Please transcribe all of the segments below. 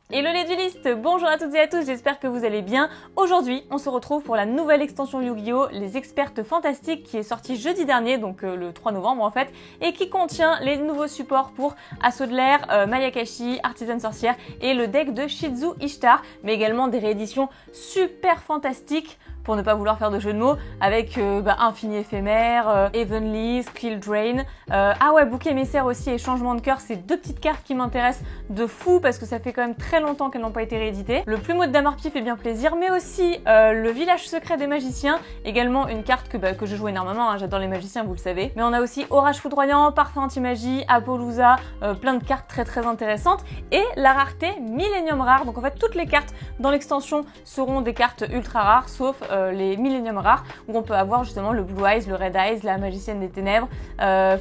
Hello les duelistes, bonjour à toutes et à tous, j'espère que vous allez bien. Aujourd'hui, on se retrouve pour la nouvelle extension Yu-Gi-Oh! Les Expertes Fantastiques qui est sortie jeudi dernier, donc le 3 novembre en fait, et qui contient les nouveaux supports pour Assaut de l'air, Mayakashi, Artisan Sorcière et le deck de Shizu Ishtar, mais également des rééditions super fantastiques pour ne pas vouloir faire de jeu de mots, avec Infini Éphémère, Heavenly, Skill Drain, ah ouais, Bouquet Émissaire aussi et Changement de Cœur, c'est deux petites cartes qui m'intéressent de fou parce que ça fait quand même très longtemps qu'elles n'ont pas été rééditées. Le Plumeau de Damarpi fait bien plaisir, mais aussi le Village Secret des Magiciens, également une carte que je joue énormément, hein, j'adore les magiciens, vous le savez. Mais on a aussi Orage Foudroyant, Parfum Anti-Magie, Apollousa, plein de cartes très intéressantes, et la rareté Millennium Rare, donc en fait toutes les cartes dans l'extension seront des cartes ultra rares, sauf les Millennium Rares, où on peut avoir justement le Blue Eyes, le Red Eyes, la Magicienne des Ténèbres,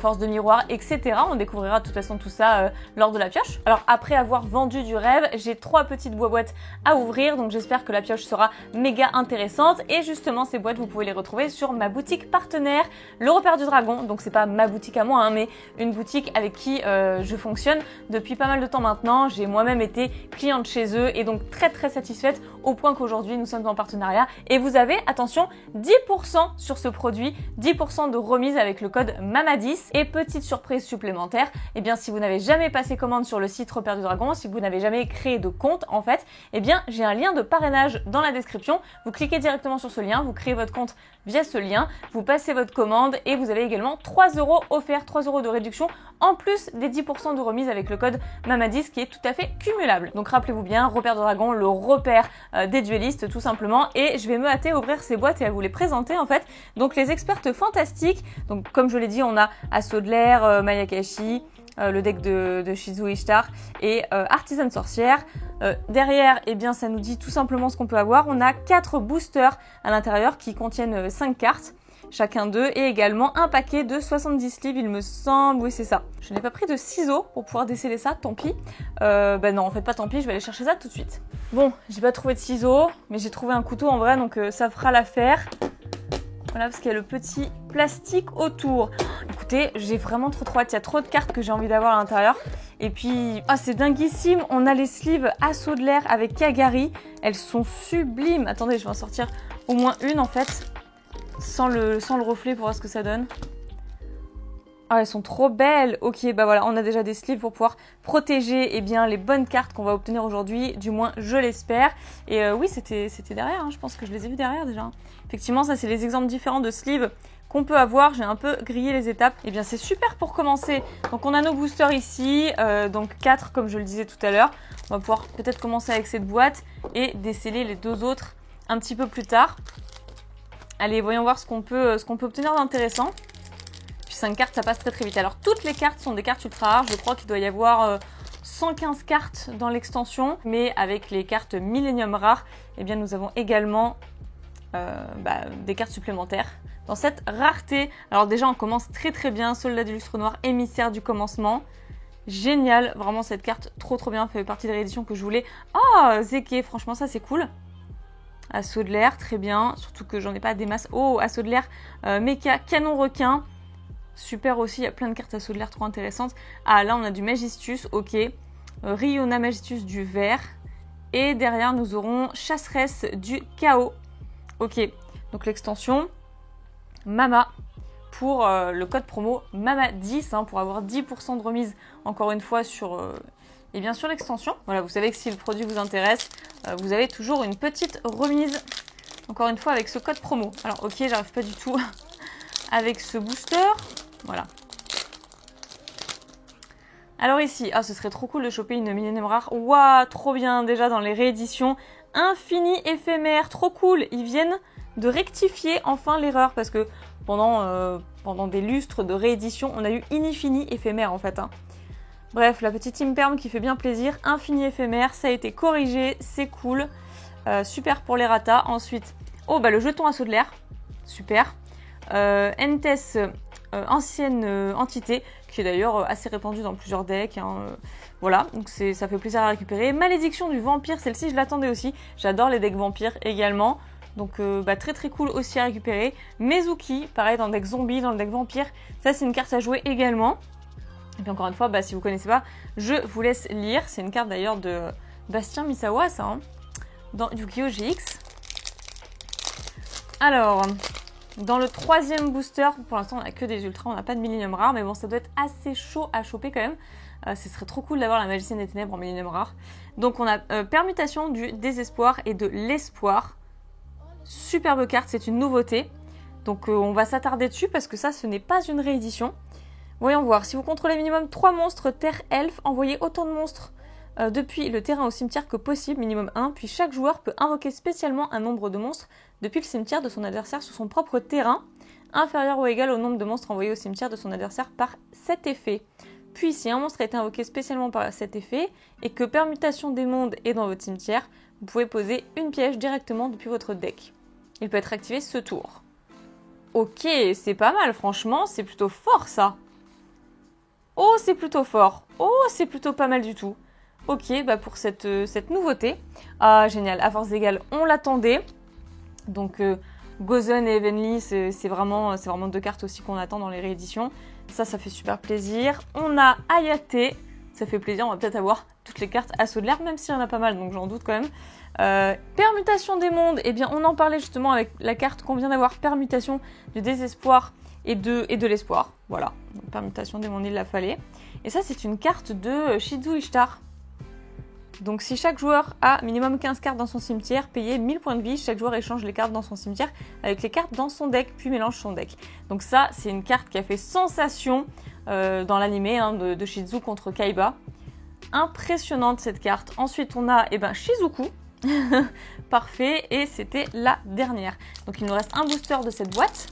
Force de Miroir, etc. On découvrira de toute façon tout ça lors de la pioche. Alors après avoir vendu du rêve, j'ai 3 petites boîtes à ouvrir, donc j'espère que la pioche sera méga intéressante. Et justement, ces boîtes, vous pouvez les retrouver sur ma boutique partenaire, le Repère du Dragon. Donc c'est pas ma boutique à moi, hein, mais une boutique avec qui je fonctionne depuis pas mal de temps maintenant. J'ai moi-même été cliente chez eux et donc très satisfaite au point qu'aujourd'hui nous sommes en partenariat. Et vous avez, attention, 10% sur ce produit, 10% de remise avec le code MAMA10. Et petite surprise supplémentaire, eh bien si vous n'avez jamais passé commande sur le site Repère du Dragon, si vous n'avez jamais créé de compte en fait, eh bien j'ai un lien de parrainage dans la description. Vous cliquez directement sur ce lien, vous créez votre compte via ce lien, vous passez votre commande et vous avez également 3 € offerts, 3 € de réduction en plus des 10% de remise avec le code MAMA10 qui est tout à fait cumulable. Donc rappelez-vous bien, Repère du Dragon, le repère des duellistes tout simplement, et je vais me hâter à ouvrir ces boîtes et à vous les présenter en fait. Donc les expertes fantastiques, donc comme je l'ai dit, on a Assaut de l'air, Mayakashi, le deck de Shizu Ishtar et Artisan Sorcière. Derrière, eh bien, ça nous dit tout simplement ce qu'on peut avoir. On a 4 boosters à l'intérieur qui contiennent 5 cartes, chacun d'eux, et également un paquet de 70 livres, il me semble. Oui, c'est ça. Je n'ai pas pris de ciseaux pour pouvoir déceler ça, tant pis. Non, en fait, pas tant pis, je vais aller chercher ça tout de suite. Bon, j'ai pas trouvé de ciseaux, mais j'ai trouvé un couteau en vrai, donc ça fera l'affaire. Voilà, parce qu'il y a le petit plastique autour. Écoutez, j'ai vraiment trop hâte. Il y a trop de cartes que j'ai envie d'avoir à l'intérieur. Et puis, c'est dinguissime. On a les sleeves Assaut de l'air avec Kagari. Elles sont sublimes. Attendez, je vais en sortir au moins une en fait. Sans le reflet pour voir ce que ça donne. Ah, elles sont trop belles. Ok, bah voilà, on a déjà des sleeves pour pouvoir protéger les bonnes cartes qu'on va obtenir aujourd'hui. Du moins, je l'espère. Et oui, c'était derrière. Hein. Je pense que je les ai vus derrière déjà. Effectivement, ça, c'est les exemples différents de sleeves qu'on peut avoir. J'ai un peu grillé les étapes. Et bien, c'est super pour commencer. Donc, on a nos boosters ici. Donc, 4, comme je le disais tout à l'heure. On va pouvoir peut-être commencer avec cette boîte et déceler les 2 autres un petit peu plus tard. Allez, voyons voir ce qu'on peut obtenir d'intéressant. 5 cartes, ça passe très vite. Alors, toutes les cartes sont des cartes ultra rares. Je crois qu'il doit y avoir 115 cartes dans l'extension. Mais avec les cartes Millennium Rares, eh bien, nous avons également des cartes supplémentaires dans cette rareté. Alors déjà, on commence très bien. Soldat du lustre noir, émissaire du commencement. Génial. Vraiment, cette carte, trop bien. Fait partie des rééditions que je voulais. Oh, Zeke, franchement, ça, c'est cool. Assaut de l'air, très bien. Surtout que j'en ai pas des masses. Oh, Assaut de l'air, Mecha, canon requin. Super aussi, il y a plein de cartes Assaut de l'air trop intéressantes. Ah, là, on a du Magistus, ok. Riona Magistus du vert. Et derrière, nous aurons Chasseresse du chaos. Ok, donc l'extension MAMA pour le code promo MAMA10 hein, pour avoir 10% de remise, encore une fois, sur l'extension. Voilà, vous savez que si le produit vous intéresse, vous avez toujours une petite remise, encore une fois, avec ce code promo. Alors, ok, j'arrive pas du tout avec ce booster. Voilà. Alors ici, ce serait trop cool de choper une Millennium Rare. Waouh, trop bien, déjà dans les rééditions. Infini Éphémère, trop cool. Ils viennent de rectifier enfin l'erreur parce que pendant des lustres de réédition, on a eu Infini Éphémère en fait. Hein. Bref, la petite Imperm qui fait bien plaisir. Infini Éphémère, ça a été corrigé, c'est cool. Super pour les ratas. Ensuite, le jeton Assaut de l'air. Super. Entes, ancienne entité, qui est d'ailleurs assez répandue dans plusieurs decks. Hein, voilà, donc ça fait plaisir à récupérer. Malédiction du vampire, celle-ci je l'attendais aussi. J'adore les decks vampires également. Donc très cool aussi à récupérer. Mezuki, pareil dans le deck zombie, dans le deck vampire. Ça c'est une carte à jouer également. Et puis encore une fois, si vous ne connaissez pas, je vous laisse lire. C'est une carte d'ailleurs de Bastien Misawa, ça, hein, dans Yu-Gi-Oh! GX. Alors, dans le 3e booster, pour l'instant on n'a que des ultras, on n'a pas de Millennium rare, mais bon, ça doit être assez chaud à choper quand même. Ce serait trop cool d'avoir la Magicienne des Ténèbres en Millennium rare. Donc on a permutation du désespoir et de l'espoir. Superbe carte, c'est une nouveauté. Donc on va s'attarder dessus parce que ça, ce n'est pas une réédition. Voyons voir, si vous contrôlez minimum 3 monstres terre-elfe, envoyez autant de monstres depuis le terrain au cimetière que possible, minimum 1, puis chaque joueur peut invoquer spécialement un nombre de monstres depuis le cimetière de son adversaire sur son propre terrain, inférieur ou égal au nombre de monstres envoyés au cimetière de son adversaire par cet effet. Puis si un monstre a été invoqué spécialement par cet effet, et que permutation des mondes est dans votre cimetière, vous pouvez poser une piège directement depuis votre deck. Il peut être activé ce tour. Ok, c'est pas mal, franchement, c'est plutôt fort ça. Oh, c'est plutôt fort. Oh, c'est plutôt pas mal du tout. Ok, bah pour cette nouveauté. Ah, génial, à force égale, on l'attendait. Donc, Gozen et Evenly, c'est vraiment 2 cartes aussi qu'on attend dans les rééditions. Ça fait super plaisir. On a Ayate, ça fait plaisir, on va peut-être avoir toutes les cartes Assaut de l'air, même s'il y en a pas mal, donc j'en doute quand même. Permutation des mondes, eh bien on en parlait justement avec la carte qu'on vient d'avoir, permutation du désespoir et de l'espoir. Voilà, donc, permutation des mondes, il la fallait. Et ça, c'est une carte de Shizu Ishtar. Donc si chaque joueur a minimum 15 cartes dans son cimetière, payez 1000 points de vie, chaque joueur échange les cartes dans son cimetière avec les cartes dans son deck, puis mélange son deck. Donc ça, c'est une carte qui a fait sensation dans l'animé de Shizu contre Kaiba. Impressionnante cette carte. Ensuite, on a Shizuku. Parfait, et c'était la dernière. Donc il nous reste un booster de cette boîte.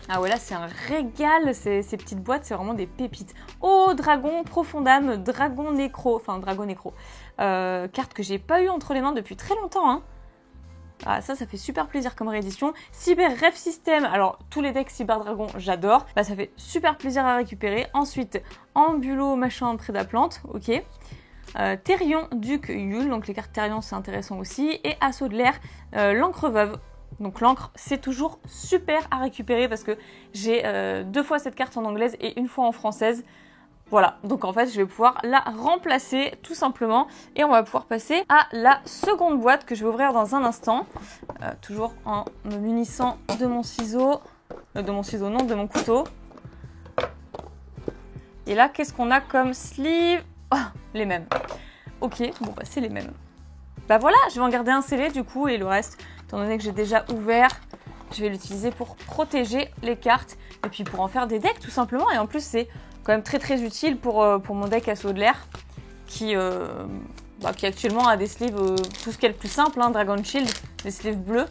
Ah ouais, là c'est un régal, ces petites boîtes, c'est vraiment des pépites. Oh, dragon, profondame, dragon nécro, carte que j'ai pas eu entre les mains depuis très longtemps, hein. Ah, ça fait super plaisir comme réédition. Cyber Rêve System, alors tous les decks Cyber Dragon, j'adore. Bah, ça fait super plaisir à récupérer. Ensuite, Ambulo, machin, Prédaplante, ok. Therion, Duc, Yule, donc les cartes Therion c'est intéressant aussi. Et Assaut de l'air, l'encre veuve. Donc l'encre, c'est toujours super à récupérer parce que j'ai 2 fois cette carte en anglaise et 1 fois en française. Voilà, donc en fait, je vais pouvoir la remplacer tout simplement. Et on va pouvoir passer à la seconde boîte que je vais ouvrir dans un instant. Toujours en me munissant de mon ciseau. De mon couteau. Et là, qu'est-ce qu'on a comme sleeve? Oh, les mêmes. Ok, bon bah c'est les mêmes. Bah voilà, je vais en garder un scellé du coup et le reste, étant donné que j'ai déjà ouvert, je vais l'utiliser pour protéger les cartes et puis pour en faire des decks tout simplement. Et en plus c'est quand même très utile pour mon deck Assaut de l'air qui actuellement a des sleeves, tout ce qui est le plus simple, hein, Dragon Shield, des sleeves bleus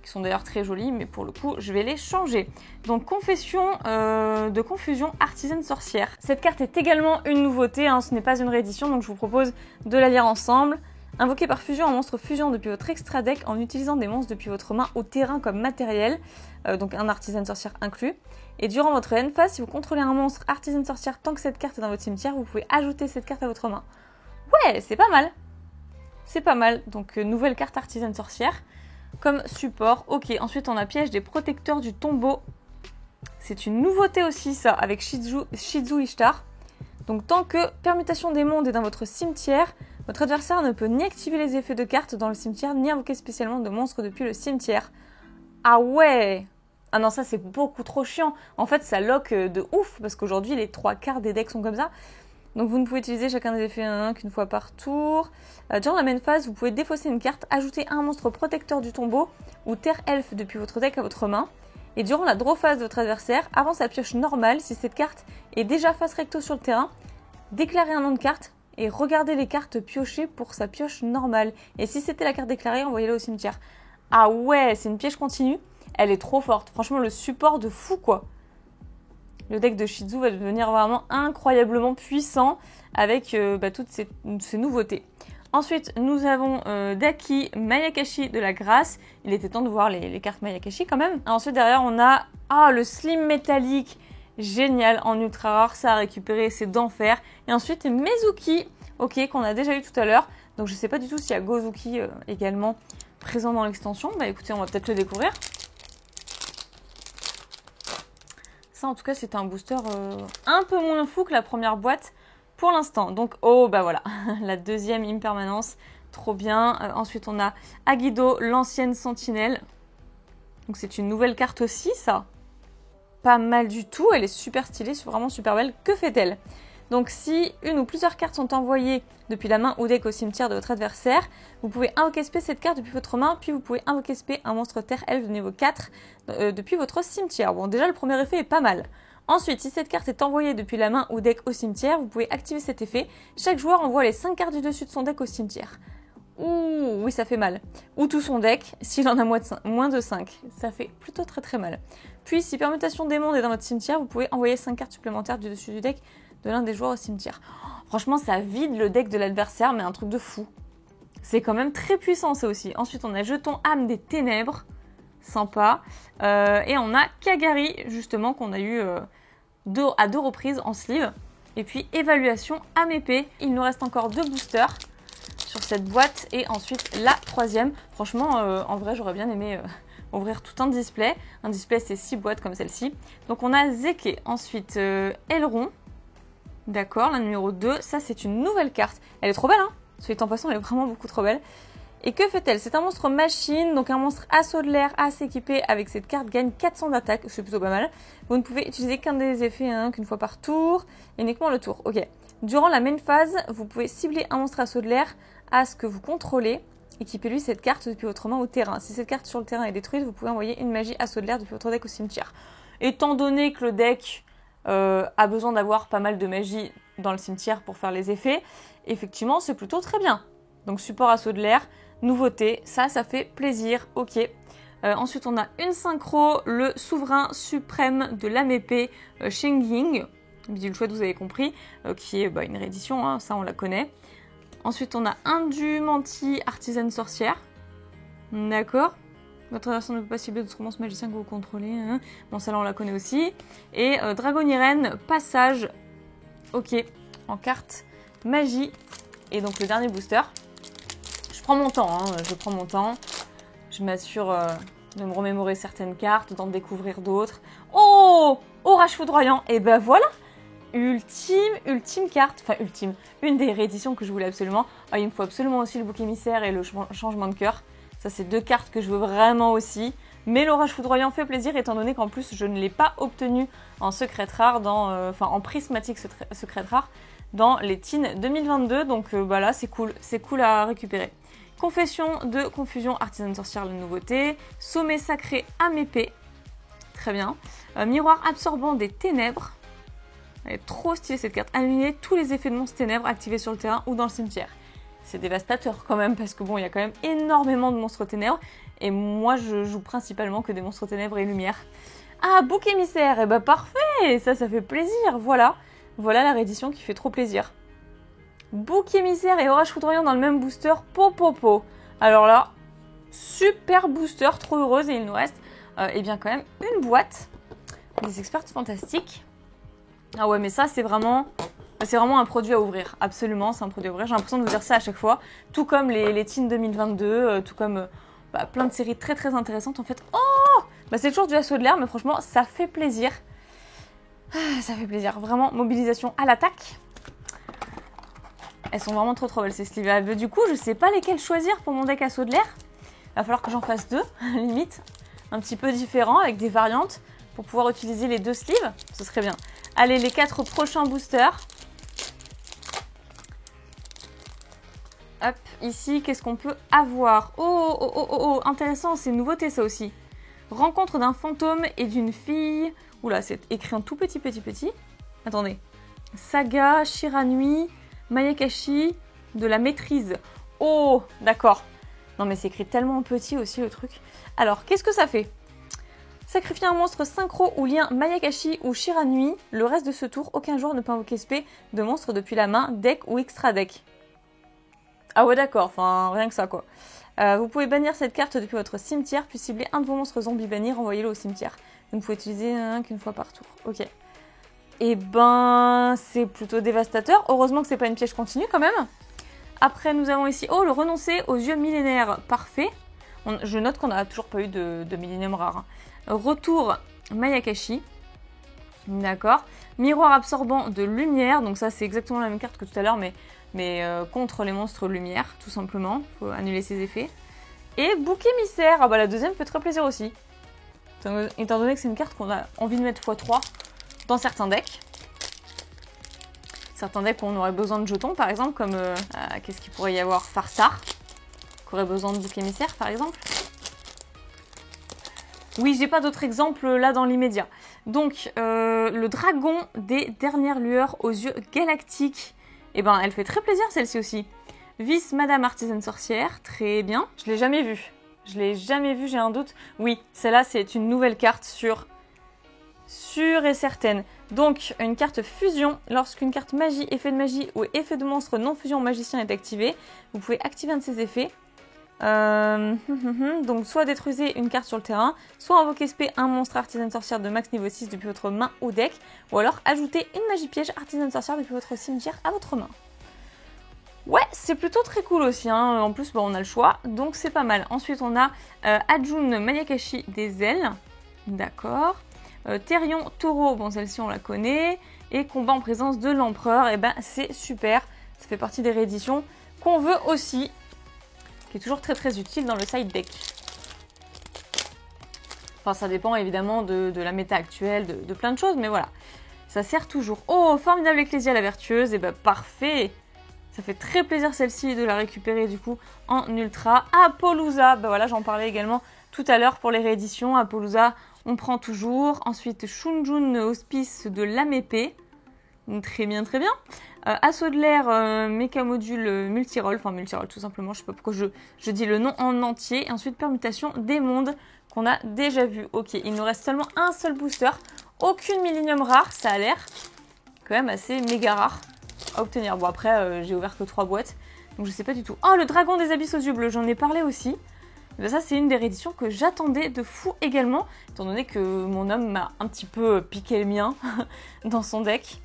qui sont d'ailleurs très jolis, mais pour le coup je vais les changer. Donc confession de confusion artisane sorcière. Cette carte est également une nouveauté, hein, ce n'est pas une réédition, donc je vous propose de la lire ensemble. Invoquez par fusion un monstre fusion depuis votre extra deck en utilisant des monstres depuis votre main au terrain comme matériel, donc un artisan sorcière inclus. Et durant votre end phase, si vous contrôlez un monstre artisan sorcière tant que cette carte est dans votre cimetière, vous pouvez ajouter cette carte à votre main. Ouais, c'est pas mal. C'est pas mal, donc nouvelle carte artisan sorcière comme support. Ok, ensuite on a piège des protecteurs du tombeau. C'est une nouveauté aussi ça, avec Shizu Ishtar. Donc tant que permutation des mondes est dans votre cimetière, votre adversaire ne peut ni activer les effets de cartes dans le cimetière, ni invoquer spécialement de monstres depuis le cimetière. Ah ouais! Ah non, ça c'est beaucoup trop chiant. En fait, ça lock de ouf, parce qu'aujourd'hui, les 3/4 des decks sont comme ça. Donc vous ne pouvez utiliser chacun des effets qu'une fois par tour. Durant la main phase, vous pouvez défausser une carte, ajouter un monstre protecteur du tombeau ou terre-elfe depuis votre deck à votre main. Et durant la draw phase de votre adversaire, avant sa pioche normale, si cette carte est déjà face recto sur le terrain, déclarez un nom de carte et regardez les cartes piochées pour sa pioche normale. Et si c'était la carte déclarée, envoyez-la au cimetière. Ah ouais, c'est une piège continue. Elle est trop forte. Franchement, le support de fou, quoi. Le deck de Shizu va devenir vraiment incroyablement puissant avec toutes ces nouveautés. Ensuite, nous avons Daki Mayakashi de la Grâce. Il était temps de voir les cartes Mayakashi quand même. Ensuite, derrière, on a le Slim métallique. Génial, en ultra rare, ça a récupéré, c'est d'enfer. Et ensuite, Mezuki, ok, qu'on a déjà eu tout à l'heure. Donc, je ne sais pas du tout s'il y a Gozuki également présent dans l'extension. Bah écoutez, on va peut-être le découvrir. Ça, en tout cas, c'était un booster un peu moins fou que la première boîte. pour l'instant. Donc, oh bah voilà, la deuxième impermanence, trop bien. Ensuite, on a Aguido, l'ancienne sentinelle. Donc c'est une nouvelle carte aussi, ça. Pas mal du tout, elle est super stylée, c'est vraiment super belle. Que fait-elle? Donc si une ou plusieurs cartes sont envoyées depuis la main ou deck au cimetière de votre adversaire, vous pouvez invoquer spé cette carte depuis votre main, puis vous pouvez invoquer spé un monstre terre elfe de niveau 4 depuis votre cimetière. Bon, déjà le premier effet est pas mal. Ensuite, si cette carte est envoyée depuis la main ou deck au cimetière, vous pouvez activer cet effet. Chaque joueur envoie les 5 cartes du dessus de son deck au cimetière. Ouh, oui, ça fait mal. Ou tout son deck, s'il en a moins de 5. Ça fait plutôt très très mal. Puis, si Permutation des Mondes est dans votre cimetière, vous pouvez envoyer 5 cartes supplémentaires du dessus du deck de l'un des joueurs au cimetière. Oh, franchement, ça vide le deck de l'adversaire, mais un truc de fou. C'est quand même très puissant, ça aussi. Ensuite, on a Jeton Âme des Ténèbres. Sympa. Et on a Kagari, justement, qu'on a eu à 2 reprises en sleeve. Et puis, Évaluation Âme Épée. Il nous reste encore 2 boosters sur cette boîte. Et ensuite, la 3e. Franchement, en vrai, j'aurais bien aimé ouvrir tout un display. Un display, c'est 6 boîtes comme celle-ci. Donc, on a Zeke. Ensuite, Aileron. D'accord, la numéro 2. Ça, c'est une nouvelle carte. Elle est trop belle, hein? Soit en passant, elle est vraiment beaucoup trop belle. Et que fait-elle? C'est un monstre machine, donc un monstre assaut de l'air à s'équiper avec cette carte gagne 400 d'attaque, c'est plutôt pas mal. Vous ne pouvez utiliser qu'un des effets, hein, qu'une fois par tour, et uniquement le tour. Ok. Durant la main phase, vous pouvez cibler un monstre assaut de l'air à ce que vous contrôlez. Équipez-lui cette carte depuis votre main au terrain. Si cette carte sur le terrain est détruite, vous pouvez envoyer une magie assaut de l'air depuis votre deck au cimetière. Étant donné que le deck a besoin d'avoir pas mal de magie dans le cimetière pour faire les effets, effectivement, c'est plutôt très bien. Donc support assaut de l'air. Nouveauté, ça fait plaisir, ok. Ensuite, on a une synchro, le souverain suprême de l'âme épée, Sheng Ying, bidule chouette, vous avez compris, qui est une réédition, hein, ça on la connaît. Ensuite, on a Indumenti, artisane sorcière, d'accord. Votre adversaire ne peut pas cibler d'autres monstres magiciens que vous contrôlez, hein. Bon, celle-là on la connaît aussi. Et Dragoniren, passage, ok, en carte magie. Et donc le dernier booster. Je prends mon temps, hein, je prends mon temps. Je m'assure de me remémorer certaines cartes, d'en découvrir d'autres. Oh, Orage foudroyant. Et ben voilà, ultime carte. Enfin, ultime. Une des rééditions que je voulais absolument. Ah, il me faut absolument aussi le bouc émissaire et le changement de cœur. Ça, c'est 2 cartes que je veux vraiment aussi. Mais l'orage foudroyant fait plaisir étant donné qu'en plus, je ne l'ai pas obtenu en secret rare, en prismatique secret rare dans les Teens 2022. Donc là, c'est cool à récupérer. Confession de confusion, artisane sorcière, la nouveauté. Sommet sacré âme épée. Très bien. Miroir absorbant des ténèbres. Elle est trop stylée cette carte. Annuler tous les effets de monstres ténèbres activés sur le terrain ou dans le cimetière. C'est dévastateur quand même parce que bon, il y a quand même énormément de monstres ténèbres. Et moi, je joue principalement que des monstres ténèbres et lumière. Ah, bouc émissaire. Et bah parfait. Ça fait plaisir. Voilà la réédition qui fait trop plaisir. Bouc émissaire et orage foudroyant dans le même booster, po. Alors là, super booster, trop heureuse. Et il nous reste eh bien quand même une boîte des expertes fantastiques. Ah ouais, mais ça c'est vraiment un produit à ouvrir, absolument, c'est un produit à ouvrir. J'ai l'impression de vous dire ça à chaque fois, tout comme les Teens 2022, tout comme plein de séries très très intéressantes en fait. Oh, c'est toujours du assaut de l'air, mais franchement ça fait plaisir. Ça fait plaisir, vraiment, mobilisation à l'attaque. Elles sont vraiment trop belles ces sleeves. Du coup, je sais pas lesquelles choisir pour mon deck assaut de l'air. Il va falloir que j'en fasse 2, limite. Un petit peu différents, avec des variantes, pour pouvoir utiliser les 2 sleeves. Ce serait bien. Allez, les 4 prochains boosters. Hop, ici, qu'est-ce qu'on peut avoir? Oh, intéressant, c'est une nouveauté ça aussi. Rencontre d'un fantôme et d'une fille. Oula, c'est écrit en tout petit. Attendez. Saga, Shiranui... Mayakashi, de la maîtrise. Oh, d'accord. Non, mais c'est écrit tellement petit aussi le truc. Alors, qu'est-ce que ça fait? Sacrifier un monstre synchro ou lien Mayakashi ou Shiranui. Le reste de ce tour, aucun joueur ne peut invoquer spé de monstre depuis la main, deck ou extra deck. Ah ouais, d'accord. Enfin, rien que ça, quoi. Vous pouvez bannir cette carte depuis votre cimetière, puis cibler un de vos monstres zombies bannis, renvoyez-le au cimetière. Vous ne pouvez utiliser qu'une fois par tour. Ok. Eh ben, c'est plutôt dévastateur. Heureusement que c'est pas une piège continue quand même. Après, nous avons ici, le renoncer aux yeux millénaires. Parfait. Je note qu'on n'a toujours pas eu de millénium rare. Retour Mayakashi. D'accord. Miroir absorbant de lumière, donc ça c'est exactement la même carte que tout à l'heure, mais contre les monstres lumière, tout simplement. Faut annuler ses effets. Et bouc émissaire, ah bah la deuxième fait très plaisir aussi. Étant donné que c'est une carte qu'on a envie de mettre x3 dans certains decks. Certains decks où on aurait besoin de jetons par exemple, comme qu'est-ce qu'il pourrait y avoir, Farsar, qui aurait besoin de bouc émissaire par exemple. Oui, j'ai pas d'autres exemples là dans l'immédiat. Donc, le dragon des dernières lueurs aux yeux galactiques. Eh ben, elle fait très plaisir celle-ci aussi. Vice Madame Artisane Sorcière, très bien. Je l'ai jamais vue. Je l'ai jamais vue, j'ai un doute. Oui, celle-là, c'est une nouvelle carte sûre et certaine. Donc, une carte fusion. Lorsqu'une carte magie, effet de magie ou effet de monstre non fusion magicien est activée, vous pouvez activer un de ses effets. Donc soit détruisez une carte sur le terrain, soit invoquez SP un monstre artisane sorcière de max niveau 6 depuis votre main ou deck, ou alors ajoutez une magie piège artisane sorcière depuis votre cimetière à votre main. Ouais, c'est plutôt très cool aussi, hein. En plus on a le choix, donc c'est pas mal. Ensuite on a Ajun Mayakashi des ailes, d'accord. Therion Taureau, bon celle-ci on la connaît, et combat en présence de l'empereur, et ben c'est super, ça fait partie des rééditions qu'on veut aussi, qui est toujours très très utile dans le side deck. Enfin ça dépend évidemment de la méta actuelle, de plein de choses, mais voilà. Ça sert toujours. Oh, formidable Ecclésia la vertueuse, et bah parfait. Ça fait très plaisir celle-ci de la récupérer du coup en ultra. Apollousa, bah voilà j'en parlais également tout à l'heure pour les rééditions. Apollousa, on prend toujours. Ensuite Shunjun Hospice de l'Amépée. Très bien, très bien. Assaut de l'air, méca module multiroll, enfin multiroll tout simplement, je sais pas pourquoi je dis le nom en entier. Et ensuite permutation des mondes qu'on a déjà vu. Ok, il nous reste seulement un seul booster, aucune millénium rare, ça a l'air quand même assez méga rare à obtenir. Bon après j'ai ouvert que 3 boîtes, donc je sais pas du tout. Oh le dragon des abysses aux yeux bleus, j'en ai parlé aussi. Ben, ça c'est une des rééditions que j'attendais de fou également, étant donné que mon homme m'a un petit peu piqué le mien dans son deck.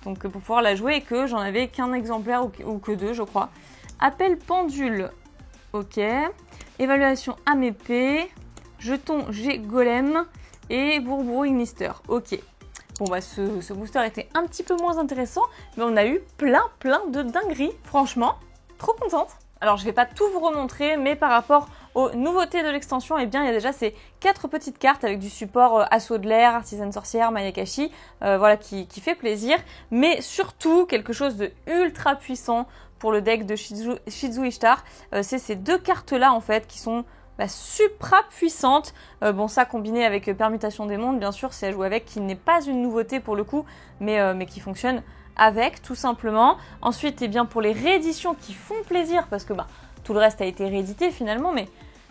Donc pour pouvoir la jouer et que j'en avais qu'un exemplaire ou que 2 je crois. Appel pendule, ok. Évaluation Amépée, jeton G golem et Bourbourou Ignister, ok. Bon bah ce booster était un petit peu moins intéressant, mais on a eu plein de dingueries, franchement, trop contente. Alors je vais pas tout vous remontrer, mais par rapport aux nouveautés de l'extension, eh bien il y a déjà ces 4 petites cartes avec du support Assaut de l'air, Artisane sorcière, Mayakashi, voilà qui fait plaisir, mais surtout quelque chose de ultra puissant pour le deck de Shizu Ishtar, c'est ces 2 cartes là en fait qui sont supra puissante. Bon ça combiné avec permutation des mondes bien sûr c'est à jouer avec, qui n'est pas une nouveauté pour le coup mais qui fonctionne avec tout simplement. Ensuite bien pour les rééditions qui font plaisir parce que tout le reste a été réédité finalement, mais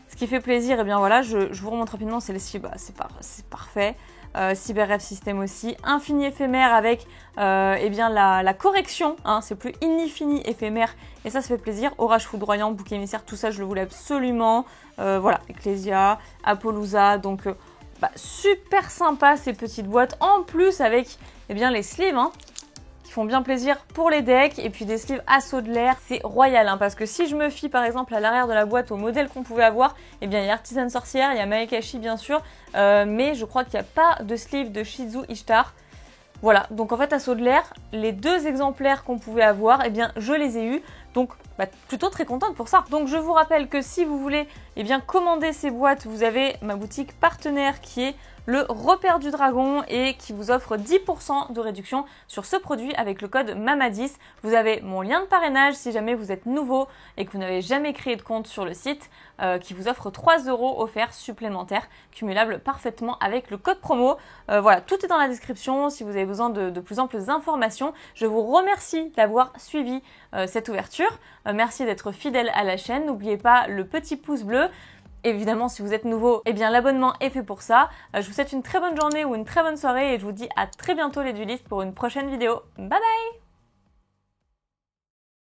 ce qui fait plaisir, et bien voilà, je vous remontre rapidement celle-ci, c'est parfait. Cyber Rêve System aussi, infini éphémère avec bien la correction, hein, c'est plus infini éphémère et ça fait plaisir. Orage foudroyant, bouc émissaire, tout ça je le voulais absolument. Voilà, Ecclésia, Apollousa, donc super sympa ces petites boîtes, en plus avec bien les sleeves, hein, qui font bien plaisir pour les decks, et puis des sleeves Assaut de l'air, c'est royal, hein, parce que si je me fie par exemple à l'arrière de la boîte au modèle qu'on pouvait avoir, il y a Artisane sorcière, il y a Mayakashi bien sûr, mais je crois qu'il n'y a pas de sleeve de Shizu Ishtar. Voilà, donc en fait Assaut de l'air, les 2 exemplaires qu'on pouvait avoir, je les ai eus, donc plutôt très contente pour ça. Donc je vous rappelle que si vous voulez commander ces boîtes, vous avez ma boutique partenaire qui est le Repère du Dragon et qui vous offre 10% de réduction sur ce produit avec le code MAMA10. Vous avez mon lien de parrainage si jamais vous êtes nouveau et que vous n'avez jamais créé de compte sur le site, qui vous offre 3 € offerts supplémentaires, cumulables parfaitement avec le code promo. Voilà, tout est dans la description si vous avez besoin de plus amples informations. Je vous remercie d'avoir suivi cette ouverture. Merci d'être fidèle à la chaîne. N'oubliez pas le petit pouce bleu. Évidemment, si vous êtes nouveau, l'abonnement est fait pour ça. Je vous souhaite une très bonne journée ou une très bonne soirée et je vous dis à très bientôt les duelistes pour une prochaine vidéo. Bye bye!